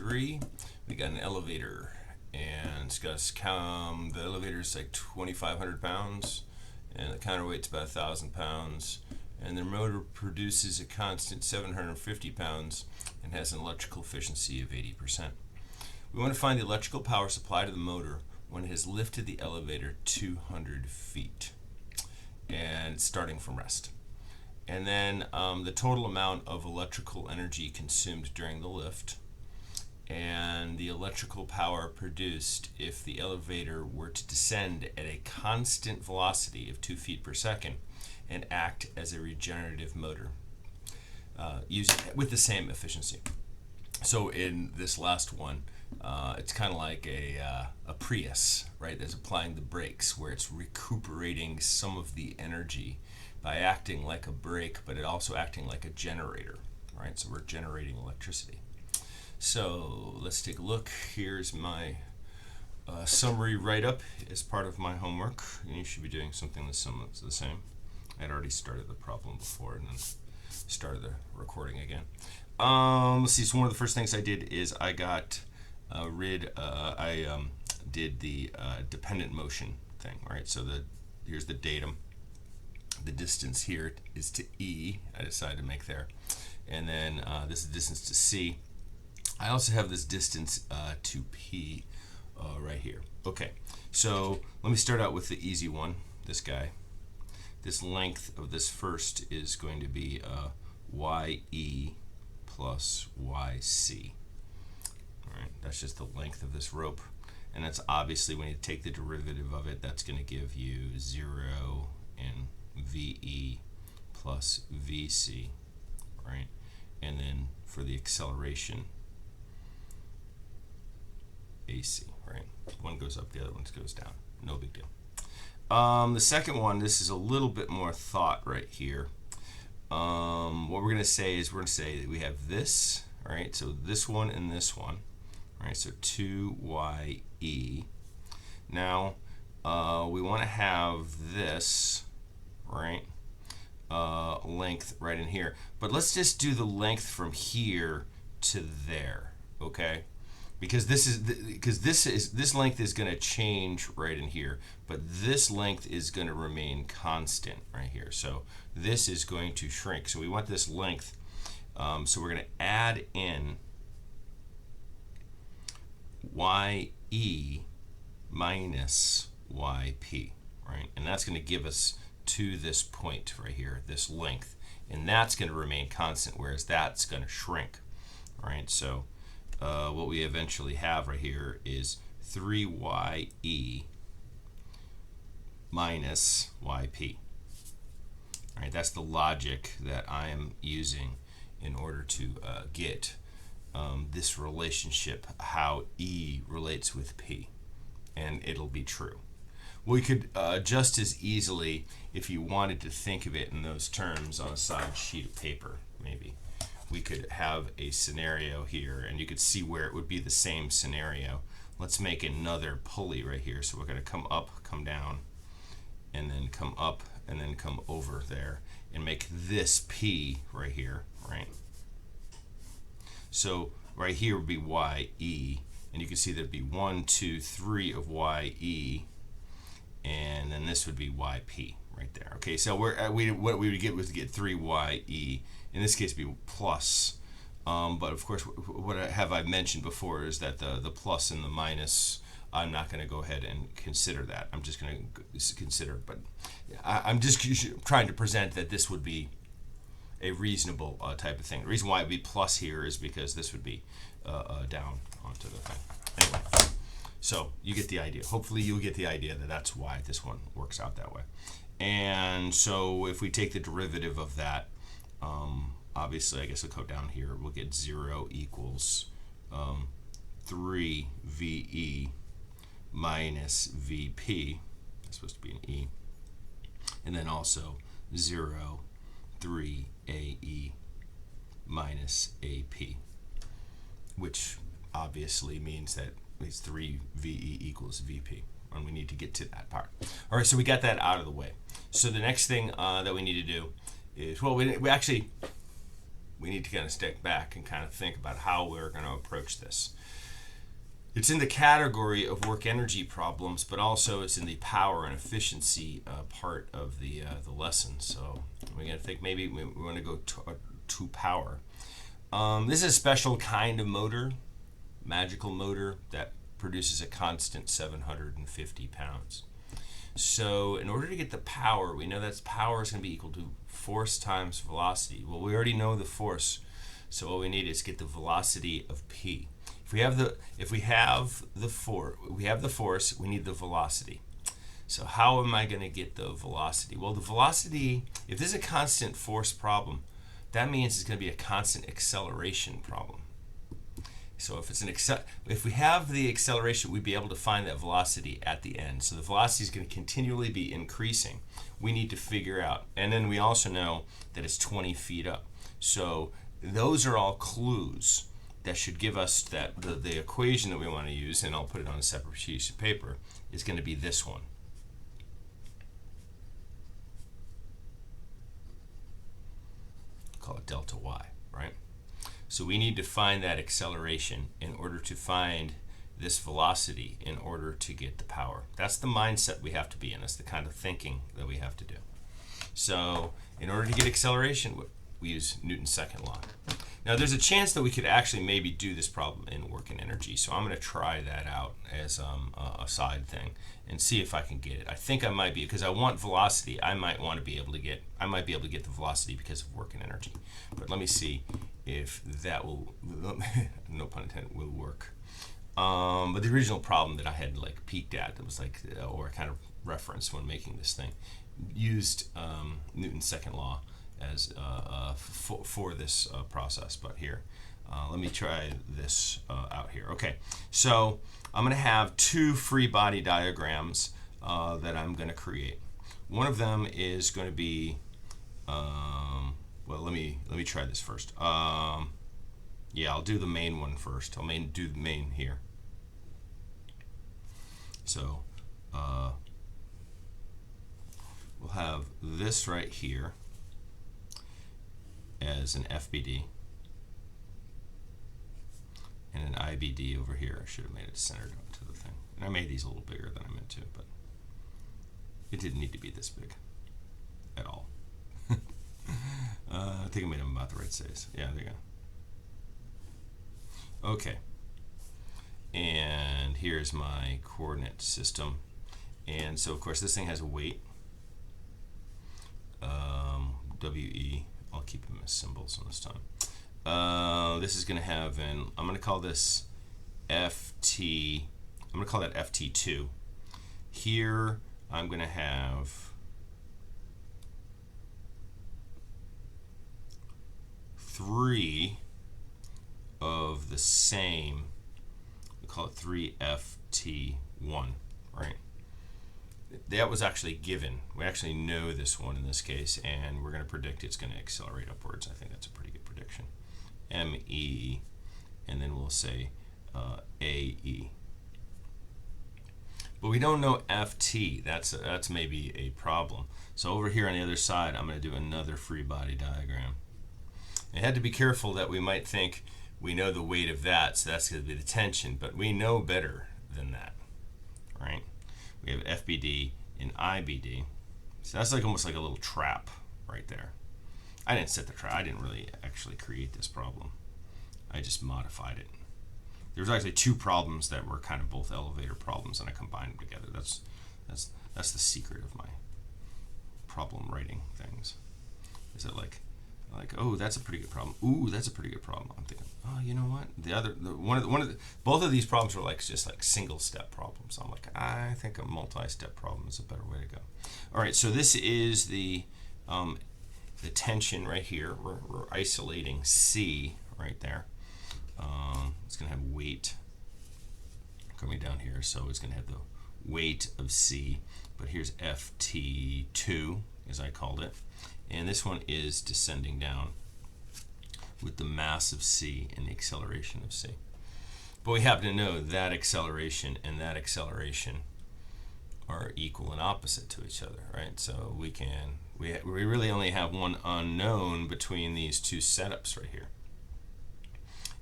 3, we got an elevator, and it's got the elevator is like 2,500 pounds, and the counterweight's about 1,000 pounds, and the motor produces a constant 750 pounds and has an electrical efficiency of 80%. We want to find the electrical power supply to the motor when it has lifted the elevator 200 feet, and it's starting from rest. And then the total amount of electrical energy consumed during the lift, and the electrical power produced if the elevator were to descend at a constant velocity of 2 feet per second and act as a regenerative motor with the same efficiency. So in this last one, it's kind of like a Prius, right? That's applying the brakes, where it's recuperating some of the energy by acting like a brake, but it also acting like a generator, right? So we're generating electricity. So let's take a look. Here's my summary write-up as part of my homework, and you should be doing something that's the same. I had already started the problem before and then started the recording again. Let's see. So one of the first things I did is I got did the dependent motion thing. All right. So here's the datum. The distance here is to E. I decided to make there, and then this is the distance to C. I also have this distance to P right here. Okay. So let me start out with the easy one. This guy. This length of this first is going to be YE plus YC. All right, that's just the length of this rope, and that's obviously, when you take the derivative of it, that's going to give you 0 in VE plus VC, right? And then for the acceleration, AC, right? One goes up, the other one goes down. No big deal. The second one, this is a little bit more thought right here. What we're going to say is that we have this, right? So this one and this one, right? So 2YE. Now, we want to have this, right? Length right in here. But let's just do the length from here to there, okay? Because this length is going to change right in here, but this length is going to remain constant right here. So this is going to shrink. So we want this length. So we're going to add in YE minus YP, right? And that's going to give us to this point right here, this length, and that's going to remain constant, whereas that's going to shrink, right? So what we eventually have right here is 3YE minus YP. All right, that's the logic that I am using in order to get this relationship, how E relates with P, and it'll be true. We could just as easily, if you wanted to think of it in those terms on a side sheet of paper, maybe. We could have a scenario here, and you could see where it would be the same scenario. Let's make another pulley right here. So we're going to come up, come down, and then come up, and then come over there, and make this P right here, right? So right here would be YE, and you can see there'd be 1, 2, 3 of YE, and then this would be YP right there. Okay, so what we would get was to get 3YE. In this case, it'd be plus. But of course, what I mentioned before is that the plus and the minus, I'm not going to go ahead and consider that. I'm just going to consider, but I'm just trying to present that this would be a reasonable type of thing. The reason why it would be plus here is because this would be down onto the thing. Anyway, so you get the idea. Hopefully you'll get the idea that that's why this one works out that way. And so if we take the derivative of that, obviously, I guess I'll go down here. We'll get 0 equals 3 VE minus VP. That's supposed to be an E. And then also 0, 3 AE minus AP, which obviously means that it's 3 VE equals VP. And we need to get to that part. All right, so we got that out of the way. So the next thing that we need to do is, well, we actually, we need to kind of step back and kind of think about how we're going to approach this. It's in the category of work energy problems, but also it's in the power and efficiency part of the lesson. So we're going to think maybe we want to go to power. This is a special kind of motor, magical motor, that produces a constant 750 pounds. So in order to get the power, we know that power is going to be equal to force times velocity. Well, we already know the force, so all we need is get the velocity of P. If we have the force, we need the velocity. So how am I going to get the velocity? Well, the velocity, if this is a constant force problem, that means it's going to be a constant acceleration problem. So if we have the acceleration, we'd be able to find that velocity at the end. So the velocity is going to continually be increasing. We need to figure out, and then we also know that it's 20 feet up. So those are all clues that should give us that the equation that we want to use, and I'll put it on a separate piece of paper, is going to be this one. Call it delta y, right? So we need to find that acceleration in order to find this velocity in order to get the power. That's the mindset we have to be in. That's the kind of thinking that we have to do. So in order to get acceleration, we use Newton's second law. Now there's a chance that we could actually maybe do this problem in work and energy. So I'm going to try that out as a side thing and see if I can get it. I think I might be, because I want velocity. I might be able to get the velocity because of work and energy. But let me see if that will, no pun intended, will work. But the original problem that I had like peeked at, that was like, or kind of referenced when making this thing, used Newton's second law as for this process. But here, let me try this out here. Okay, so I'm going to have two free body diagrams that I'm going to create. One of them is going to be, well, let me try this first. Yeah, I'll do the main one first. I'll do the main here. So we'll have this right here as an FBD and an IBD over here. I should have made it centered onto the thing. And I made these a little bigger than I meant to, but it didn't need to be this big at all. I think I made them about the right size. Yeah, there you go. Okay. And here's my coordinate system. And so, of course, this thing has a weight. WE. I'll keep them as symbols on this time. This is going to have I'm going to call this FT. I'm going to call that FT2. Here, I'm going to have 3 of the same. We call it 3FT1, right? That was actually given. We actually know this one in this case, and we're going to predict it's going to accelerate upwards. I think that's a pretty good prediction. ME, and then we'll say AE. But we don't know FT. That's maybe a problem. So over here on the other side, I'm going to do another free body diagram. I had to be careful that we might think we know the weight of that, so that's going to be the tension, but we know better than that, right? We have FBD and IBD. So that's like almost like a little trap right there. I didn't set the trap. I didn't really actually create this problem. I just modified it. There's actually 2 problems that were kind of both elevator problems, and I combined them together. That's the secret of my problem writing things. Is it like, oh, that's a pretty good problem. Ooh, that's a pretty good problem. I'm thinking, oh, you know what? Both of these problems were like just like single step problems. I'm like, I think a multi-step problem is a better way to go. All right, so this is the tension right here. We're isolating C right there. It's going to have weight coming down here, so it's going to have the weight of C. But here's FT2, as I called it. And this one is descending down with the mass of C and the acceleration of C. But we happen to know that acceleration and that acceleration are equal and opposite to each other, right? So we can we really only have one unknown between these two setups right here.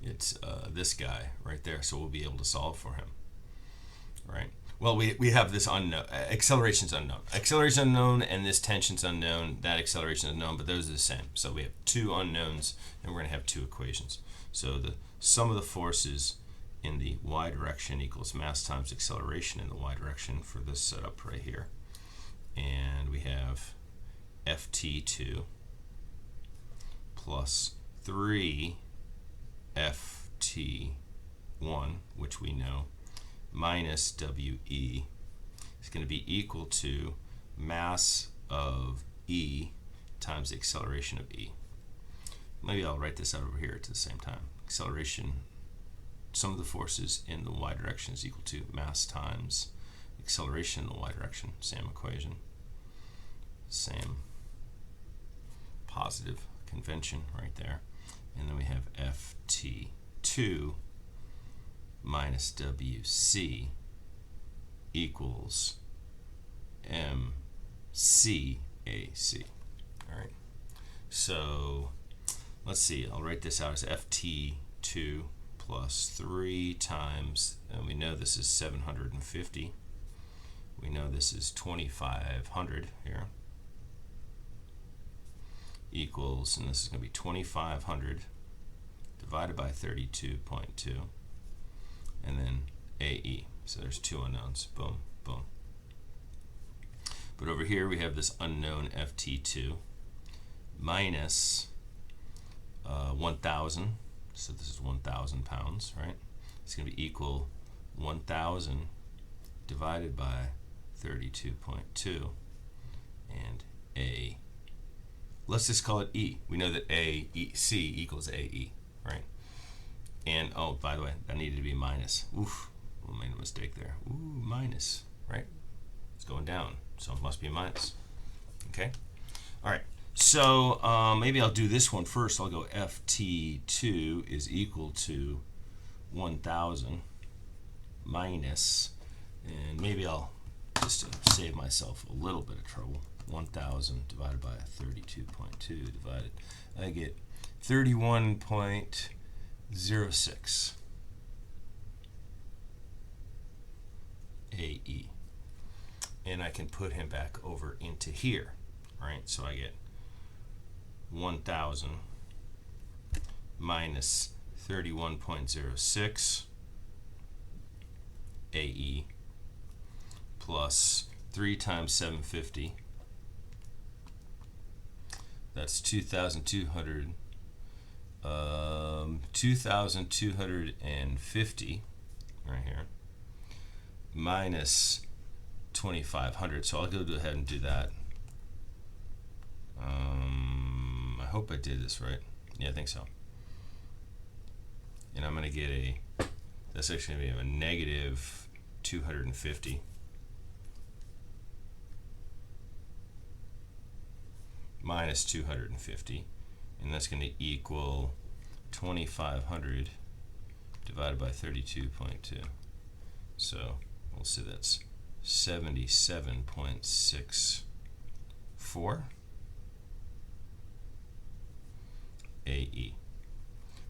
It's this guy right there, so we'll be able to solve for him, right? Well, we have this unknown, acceleration's unknown. Acceleration's unknown and this tension's unknown, that acceleration is unknown, but those are the same. So we have two unknowns and we're gonna have two equations. So the sum of the forces in the y direction equals mass times acceleration in the y direction for this setup right here. And we have ft2 plus 3 ft1, which we know, minus we is going to be equal to mass of e times the acceleration of e. Maybe I'll write this out over here at the same time. Acceleration, sum of the forces in the y direction is equal to mass times acceleration in the y direction. Same equation, same positive convention right there. And then we have ft2 minus wc equals mcac. All right. So let's see. I'll write this out as ft2 plus 3 times, and we know this is 750. We know this is 2500 here. Equals, and this is going to be 2500 divided by 32.2, and then AE. So there's two unknowns. Boom, boom. But over here we have this unknown FT2 minus 1,000. So this is 1,000 pounds, right? It's going to be equal 1,000 divided by 32.2, and A. Let's just call it E. We know that C equals AE, right? And, oh, by the way, that needed to be minus. Oof, we made a mistake there. Ooh, minus, right? It's going down, so it must be minus. Okay? All right, so maybe I'll do this one first. I'll go FT2 is equal to 1,000 minus, and maybe I'll, just to save myself a little bit of trouble, 1,000 divided by 32.2 divided, I get 31.06 AE. And I can put him back over into here, right? So I get 1,000 minus 31.06 AE plus 3 times 750. That's 2,200. 2,250 right here minus 2,500. So I'll go ahead and do that. I hope I did this right. Yeah, I think so. And I'm going to get that's actually going to be a negative 250 minus 250, and that's going to equal 2,500 divided by 32.2. So we'll see that's 77.64 AE.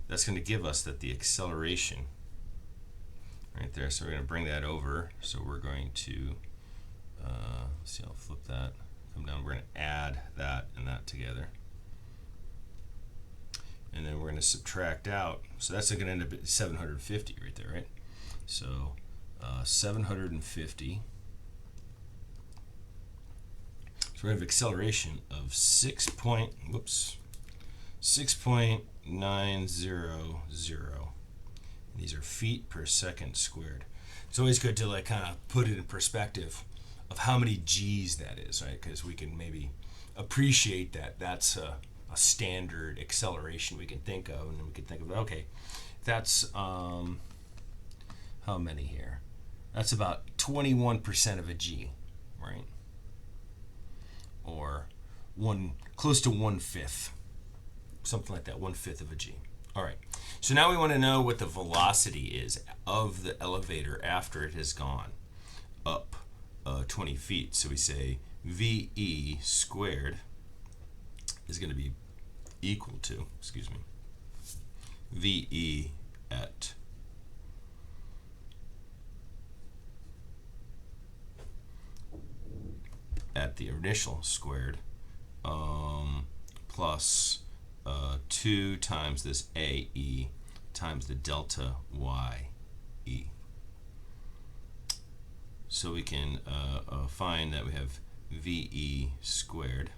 That's going to give us that the acceleration right there. So we're going to bring that over. So we're going to let's see, I'll flip that, come down. We're going to add that and that together, and then we're going to subtract out. So that's going to end up at 750 right there, right? So 750. So we have acceleration of 6.900. These are feet per second squared. It's always good to like kind of put it in perspective of how many G's that is, right? Because we can maybe appreciate that that's a standard acceleration we can think of, and then we can think of, okay, that's how many here? That's about 21% of a G, right? Or close to 1/5, something like that, 1/5 of a G. All right, so now we want to know what the velocity is of the elevator after it has gone up 20 feet. So we say VE squared is going to be equal to, excuse me, VE at the initial squared plus 2 times this AE times the delta YE. So we can find that we have VE squared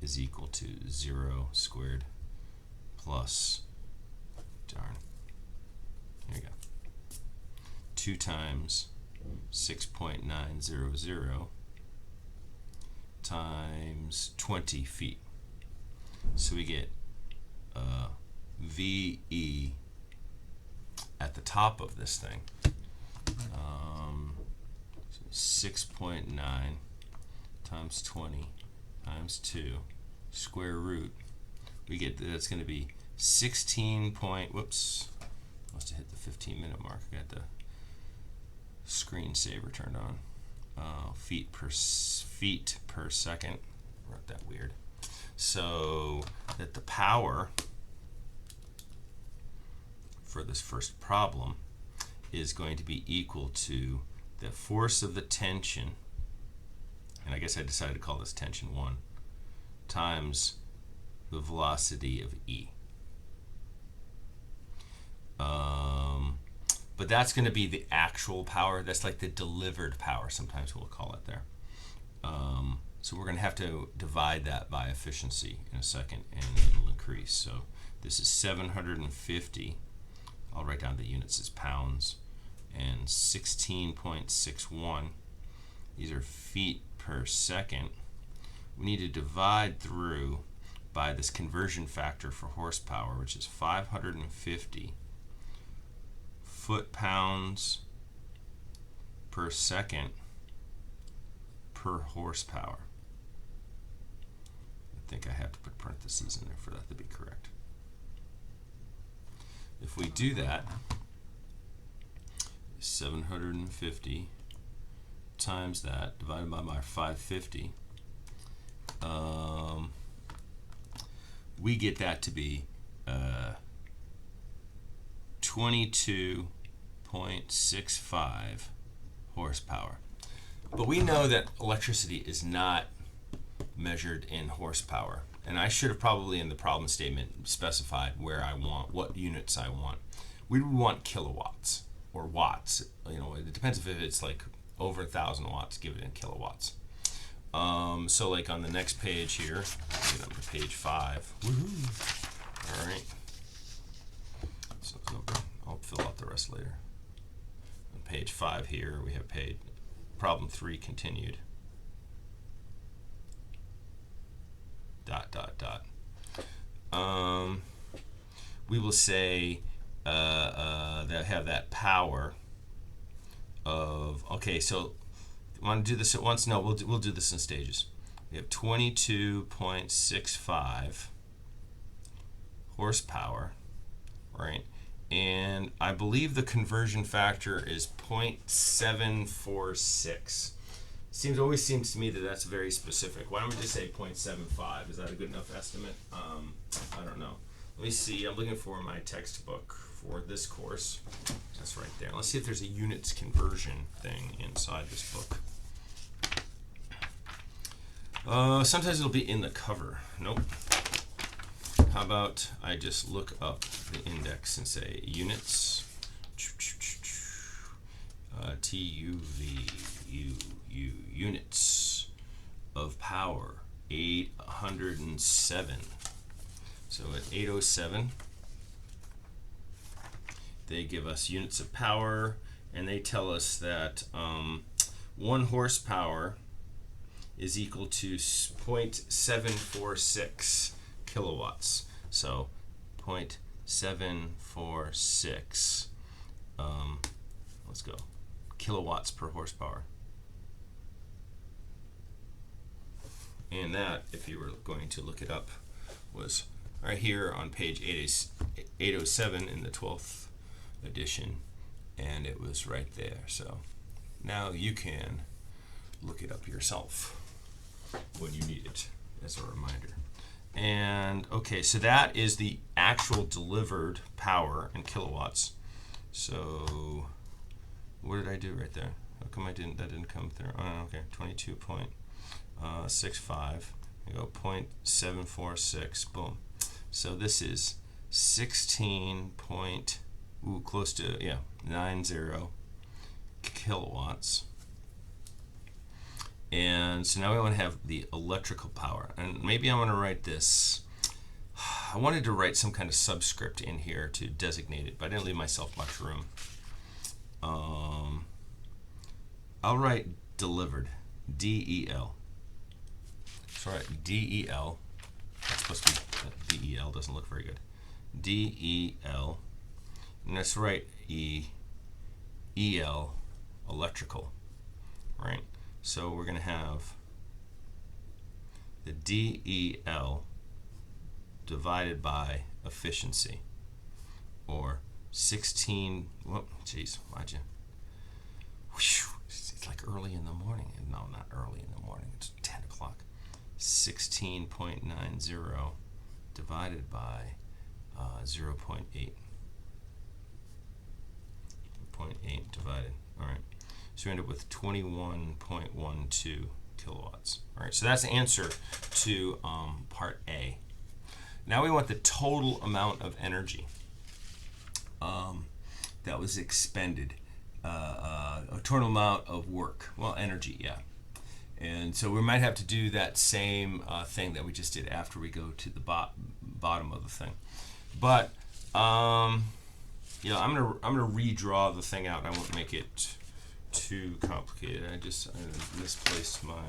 is equal to 0 squared plus, darn, here we go, 2 times 6.900 times 20 feet. So we get VE at the top of this thing, 6.9 times 20 times 2 square root. We get that's going to be 16 point, whoops, must have hit the 15-minute mark. I got the screensaver turned on. Feet per second. Wrote that weird. So that the power for this first problem is going to be equal to the force of the tension, and I guess I decided to call this tension 1, times the velocity of E. But that's going to be the actual power. That's like the delivered power, sometimes we'll call it there. So we're going to have to divide that by efficiency in a second, and it'll increase. So this is 750. I'll write down the units as pounds, and 16.61. These are feet per second. We need to divide through by this conversion factor for horsepower, which is 550 foot-pounds per second per horsepower. I think I have to put parentheses in there for that to be correct. If we do that, 750 times that divided by my 550, we get that to be 22.65 horsepower. But we know that electricity is not measured in horsepower, and I should have probably in the problem statement specified where I want, what units I want. We would want kilowatts or watts. You know, it depends if it's like over 1,000 watts, give it in kilowatts. So like on the next page here, get up to page 5. Woohoo! All right. So I'll fill out the rest later. On page 5 here, we have problem 3 continued. We will say that have that power of, okay, so want to do this at once? No, we'll do this in stages. We have 22.65 horsepower, right? And I believe the conversion factor is 0.746. Always seems to me that that's very specific. Why don't we just say 0.75? Is that a good enough estimate? I don't know. Let me see. I'm looking for my textbook for this course. That's right there. Let's see if there's a units conversion thing inside this book. Sometimes it'll be in the cover. Nope. How about I just look up the index and say units, units of power, 807. So at 807, they give us units of power, and they tell us that 1 horsepower is equal to 0.746 kilowatts. So 0.746, let's go, kilowatts per horsepower. And that, if you were going to look it up, was right here on page 807 in the 12th edition, and it was right there. So now you can look it up yourself when you need it as a reminder. And okay, so that is the actual delivered power in kilowatts. So what did I do right there? How come that didn't come through? Oh, okay, 22.65. I go 0.746. Boom. So this is 16 point, close to 90 kilowatts. And so now we want to have the electrical power. And maybe I'm going to write this. I wanted to write some kind of subscript in here to designate it, but I didn't leave myself much room. I'll write delivered, D-E-L. So I'll write D-E-L. That's supposed to be D-E-L, doesn't look very good. D-E-L. And let's write E-E-L, electrical, right? So we're going to have the DEL divided by efficiency, or 16, geez, why'd you, it's like early in the morning. No, not early in the morning, it's 10 o'clock. 16.90 divided by 0.8. 0.8 divided, all right. So we end up with 21.12 kilowatts. All right, so that's the answer to part A. Now we want the total amount of energy that was expended, a total amount of work. Well, energy, yeah. And so we might have to do that same thing that we just did after we go to the bottom of the thing. But I'm gonna redraw the thing out. I won't make it too complicated. I misplaced what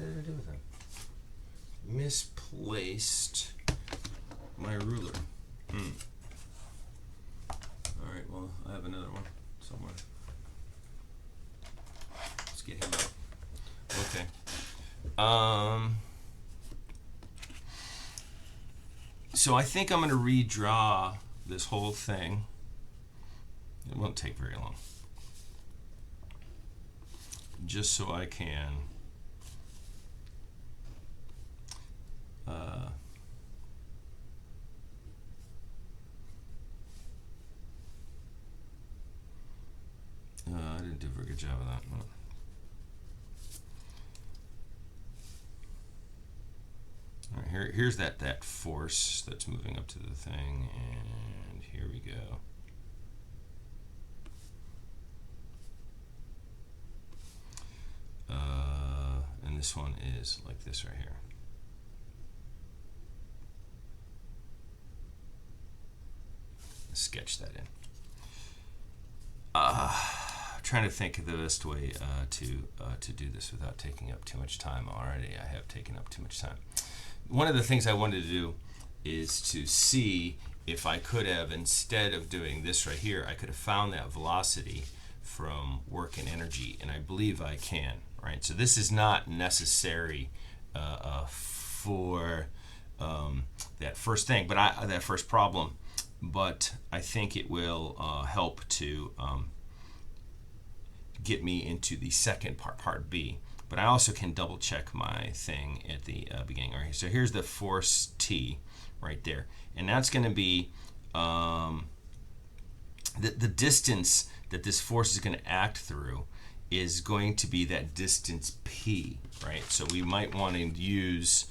did I do with that? Misplaced my ruler. Alright, well, I have another one somewhere. Let's get him out. Okay. So I think I'm going to redraw this whole thing. It won't take very long. Just so I can I didn't do a very good job of that. No. All right, here's that force that's moving up to the thing, and here we go. And this one is like this right here. Let's sketch that in. Trying to think of the best way to do this without taking up too much time. Already I have taken up too much time. One of the things I wanted to do is to see if I could have, instead of doing this right here, I could have found that velocity from work and energy, and I believe I can, right? So this is not necessary for that first thing, but that first problem, but I think it will help to get me into the second part B. But I also can double check my thing at the beginning. All right, so here's the force T right there, and that's going to be the distance that this force is going to act through is going to be that distance P, right? So we might want to use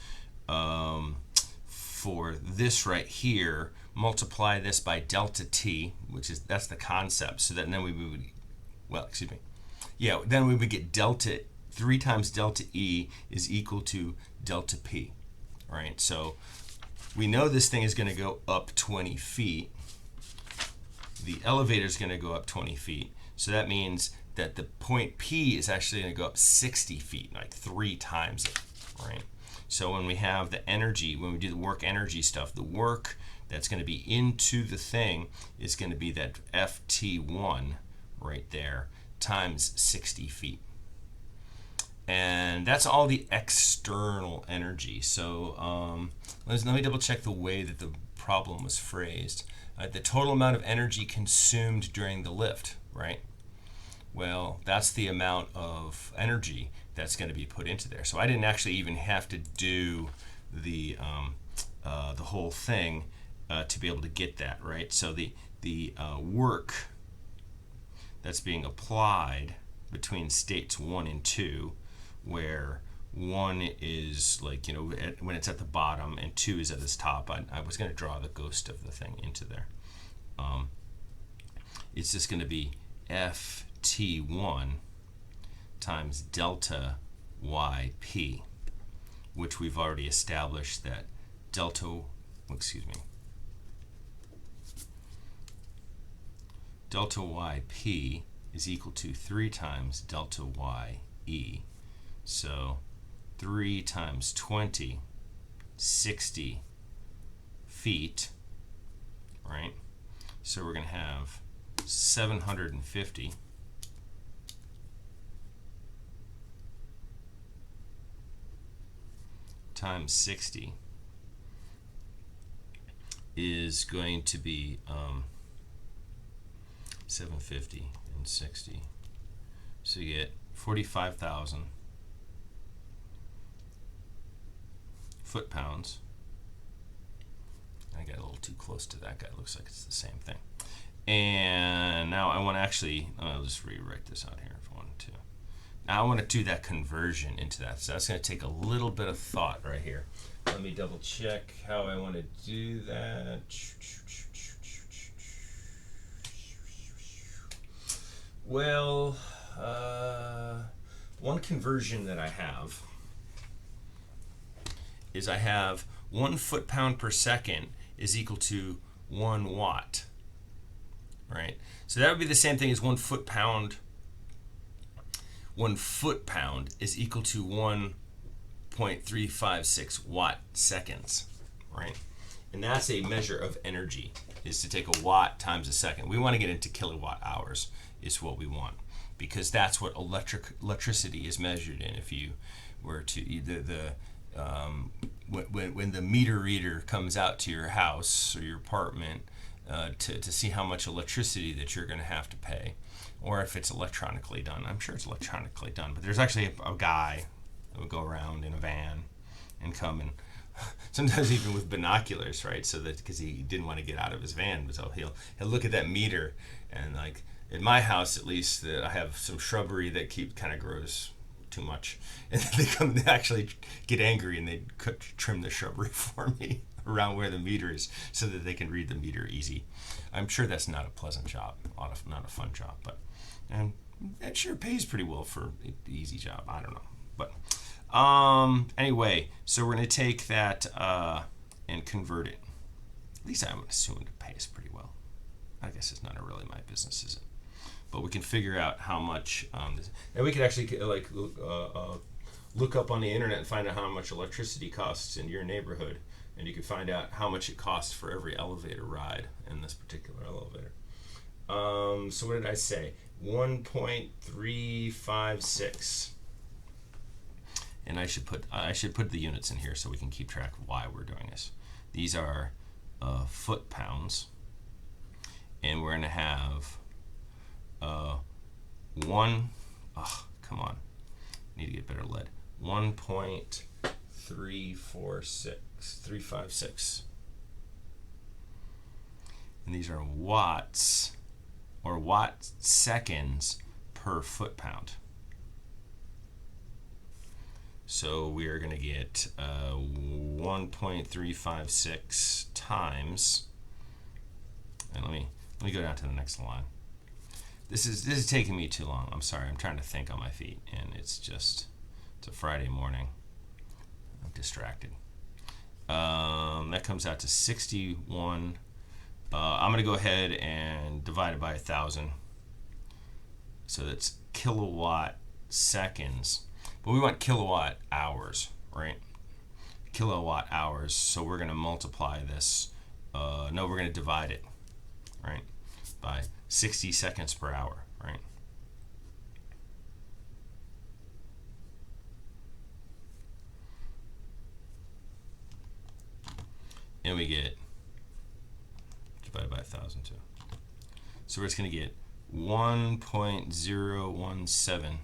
for this right here, multiply this by delta T, that's the concept. So that then we would, then we would get delta, 3 times delta E is equal to delta P, right? So we know this thing is going to go up 20 feet. The elevator is going to go up 20 feet. So that means that the point P is actually going to go up 60 feet, like 3 times it, right? So when we have the energy, when we do the work energy stuff, the work that's going to be into the thing is going to be that FT1 right there times 60 feet. And that's all the external energy. So let me double check the way that the problem was phrased. The total amount of energy consumed during the lift, right? Well, that's the amount of energy that's going to be put into there. So I didn't actually even have to do the whole thing to be able to get that, right? So the work that's being applied between states 1 and 2, where 1 is like, when it's at the bottom and 2 is at its top. I was going to draw the ghost of the thing into there. It's just going to be FT1 times delta YP, which we've already established that delta YP is equal to 3 times delta YE. So 3 times 20, 60 feet, right? So we're going to have 750 times 60 is going to be 750 and 60. So you get 45,000 foot-pounds. I got a little too close to that guy. It looks like it's the same thing. And now I want to actually, I'll just rewrite this out here if I wanted to. Now I want to do that conversion into that. So that's going to take a little bit of thought right here. Let me double check how I want to do that. Well, one conversion that I have is I have 1 foot-pound per second is equal to 1 watt, right? So that would be the same thing as 1 foot-pound. 1 foot-pound is equal to 1.356 watt seconds, right? And that's a measure of energy, is to take a watt times a second. We want to get into kilowatt hours is what we want, because that's what electricity is measured in. If you were to when the meter reader comes out to your house or your apartment to see how much electricity that you're going to have to pay, or if it's electronically done. I'm sure it's electronically done, but there's actually a guy that would go around in a van and come and sometimes even with binoculars, right? So that because he didn't want to get out of his van, so he'll look at that meter, and like in my house at least, I have some shrubbery that kind of grows too much, and they come to actually get angry and they trim the shrubbery for me around where the meter is so that they can read the meter easy. I'm sure that's not a pleasant job, not a fun job, but and it sure pays pretty well for the easy job. I don't know, but anyway, so we're going to take that and convert it. At least I'm assuming it pays pretty well. I guess it's not really my business, is it? But we can figure out how much, and we could actually look up on the internet and find out how much electricity costs in your neighborhood, and you can find out how much it costs for every elevator ride in this particular elevator. So what did I say? 1.356. And I should put the units in here so we can keep track of why we're doing this. These are foot-pounds, and we're going to have come on, need to get better lead. 1.356. And these are watts or watt seconds per foot-pound. So we are going to get 1.356 times, and let me go down to the next line. This is taking me too long. I'm sorry. I'm trying to think on my feet, and it's a Friday morning. I'm distracted. That comes out to 61. I'm going to go ahead and divide it by 1,000. So that's kilowatt seconds. But we want kilowatt hours, right? Kilowatt hours. So we're going to multiply this. We're going to divide it, right, by 60 seconds per hour, right? And we get divided by 1,000 too. So we're just going to get 1.017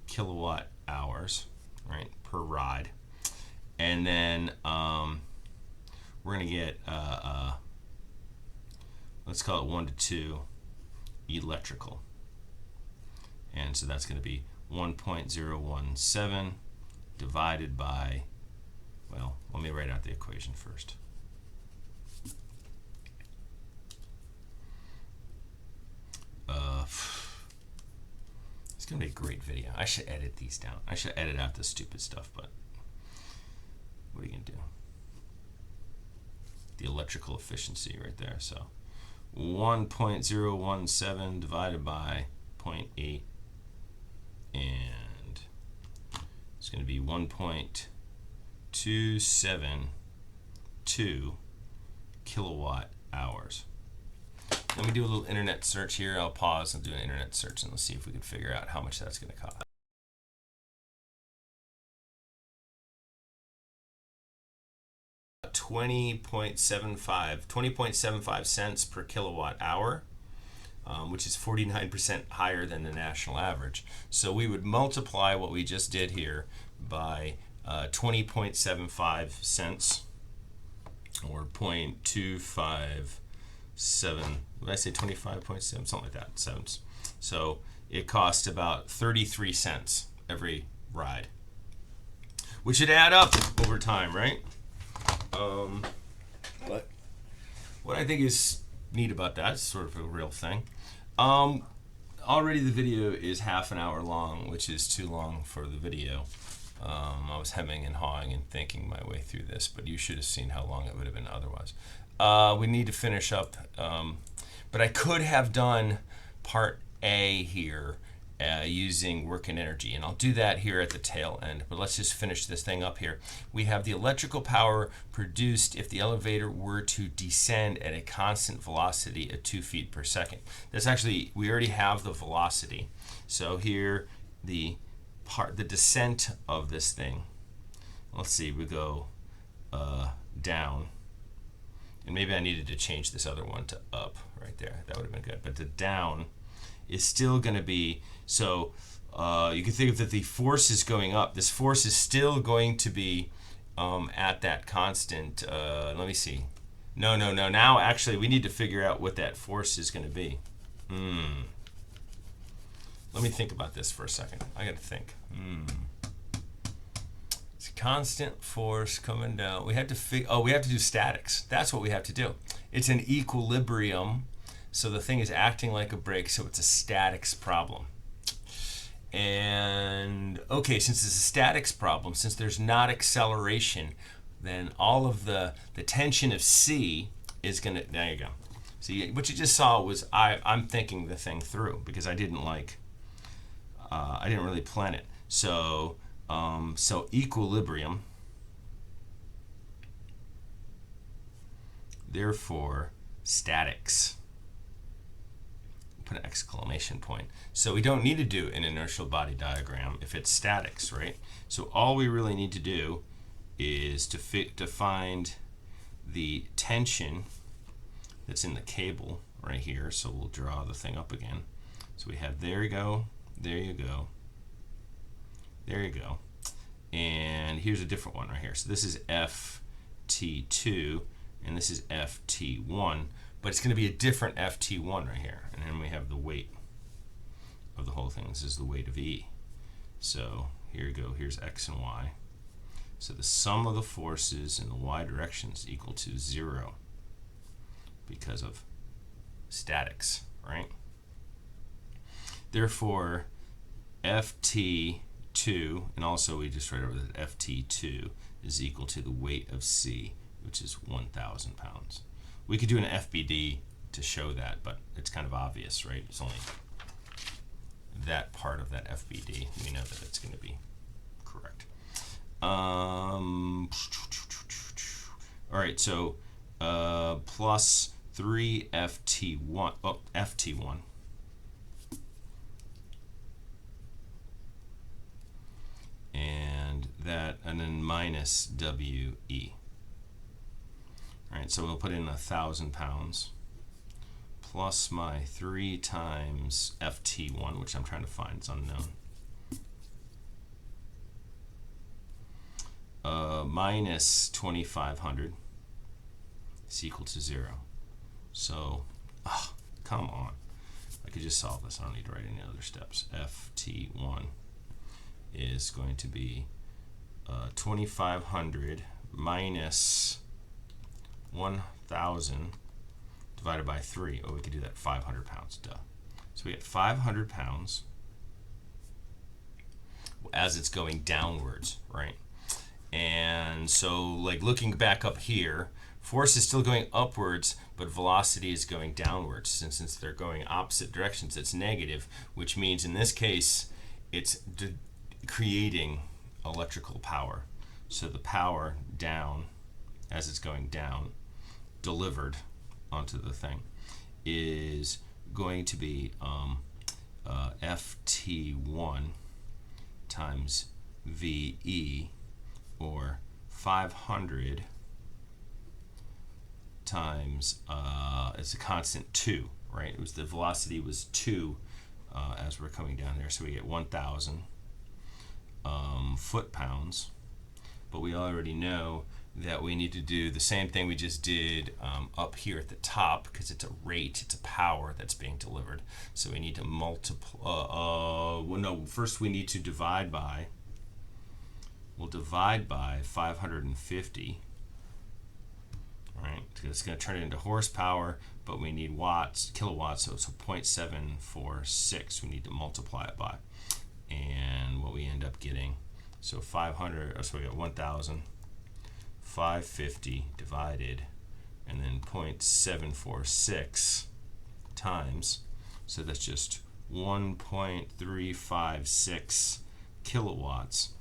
kilowatt hours, right, per ride. And then we're going to get, let's call it 1 to 2 electrical. And so that's going to be 1.017 divided by, well, let me write out the equation first. It's going to be a great video. I should edit these down. I should edit out the stupid stuff, but what are you going to do? The electrical efficiency right there. So 1.017 divided by 0.8, and it's going to be 1.272 kilowatt hours. Let me do a little internet search here. I'll pause and do an internet search, and let's see if we can figure out how much that's going to cost. 20.75 cents per kilowatt hour, which is 49% higher than the national average. So we would multiply what we just did here by 20.75 cents, or 0.257. Did I say 25.7? Something like that. Cents. So it costs about 33 cents every ride, which would add up over time, right? But what I think is neat about that is sort of a real thing. Already the video is half an hour long, which is too long for the video. I was hemming and hawing and thinking my way through this, but you should have seen how long it would have been otherwise. We need to finish up, but I could have done part A here using work and energy, and I'll do that here at the tail end, but let's just finish this thing up here. We have the electrical power produced if the elevator were to descend at a constant velocity at 2 feet per second. That's actually, we already have the velocity. So here, the descent of this thing, let's see, we go down, and maybe I needed to change this other one to up right there. That would have been good, but the down is still going to be, so you can think of that the force is going up. This force is still going to be at that constant. Let me see. No. Now, actually, we need to figure out what that force is going to be. Let me think about this for a second. I got to think. It's a constant force coming down. We have to we have to do statics. That's what we have to do. It's an equilibrium. So the thing is acting like a brake, so it's a statics problem. And okay, since it's a statics problem, since there's not acceleration, then all of the tension of C is gonna, there you go. See, what you just saw was I'm thinking the thing through because I didn't really plan it. So so equilibrium, therefore statics. Put an exclamation point. So we don't need to do an inertial body diagram if it's statics, right? So all we really need to do is to find the tension that's in the cable right here. So we'll draw the thing up again. So we have, there you go, there you go, there you go. And here's a different one right here. So this is FT2 and this is FT1. But it's going to be a different FT1 right here. And then we have the weight of the whole thing. This is the weight of E. So here you go. Here's X and Y. So the sum of the forces in the Y direction is equal to 0 because of statics, right? Therefore, FT2, and also we just write over that FT2 is equal to the weight of C, which is 1,000 pounds. We could do an FBD to show that, but it's kind of obvious, right? It's only that part of that FBD. We know that it's going to be correct. All right, so plus 3 FT1, FT1. And then minus WE. All right, so we'll put in 1,000 pounds plus my 3 times FT1, which I'm trying to find, it's unknown. minus 2500 is equal to 0. So, come on. I could just solve this. I don't need to write any other steps. FT1 is going to be 2500 minus 1000 divided by 3. Oh, we could do that 500 pounds. Duh. So we get 500 pounds as it's going downwards, right? And so, like, looking back up here, force is still going upwards, but velocity is going downwards. Since they're going opposite directions, it's negative, which means in this case, it's creating electrical power. So the power down, as it's going down, delivered onto the thing, is going to be FT1 times VE, or 500 times, it's a constant 2, right? It was, the velocity was 2 as we're coming down there, so we get 1,000 foot-pounds. But we already know that we need to do the same thing we just did up here at the top, because it's a rate, it's a power that's being delivered. So we need to multiply, well, no, first we need to divide by, we'll divide by 550, right? Because it's going to turn it into horsepower, but we need watts, kilowatts, so it's a 0.746. We need to multiply it by. And what we end up getting, so 500, so we got 1,000, 550 divided, and then 0.746 times, so that's just 1.356 kilowatts.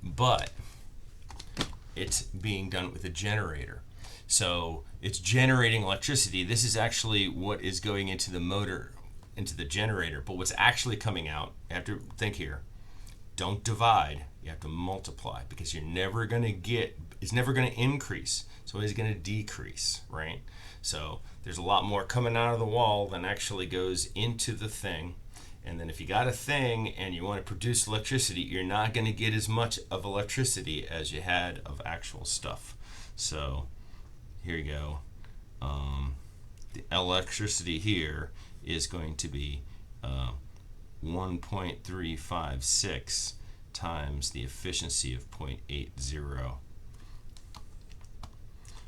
But it's being done with a generator. So it's generating electricity. This is actually what is going into the motor, into the generator. But what's actually coming out, you have to think here, don't divide, you have to multiply, because you're never going to get, it's never going to increase, so it's going to decrease, right? So there's a lot more coming out of the wall than actually goes into the thing. And then if you got a thing and you want to produce electricity, you're not going to get as much of electricity as you had of actual stuff. So here you go. The electricity here is going to be 1.356 times the efficiency of 0.80.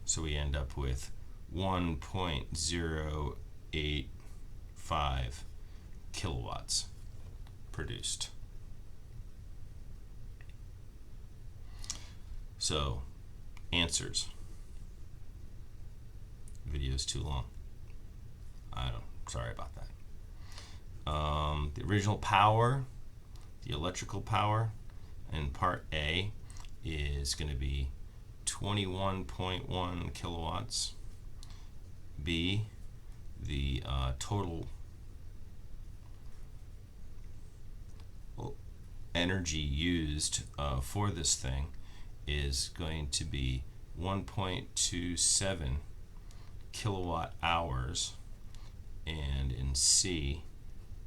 So we end up with 1.085 kilowatts produced. So, answers. Video's too long. Sorry about that. The original power, the electrical power, in part A is going to be 21.1 kilowatts. B, the total energy used for this thing is going to be 1.27 kilowatt hours, and in C,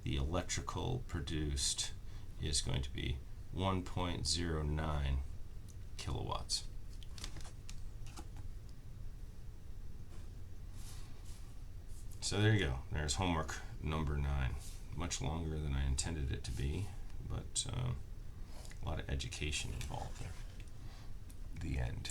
the electrical produced is going to be 1.09 kilowatts. So there you go. There's homework number 9. Much longer than I intended it to be, but a lot of education involved there. The end.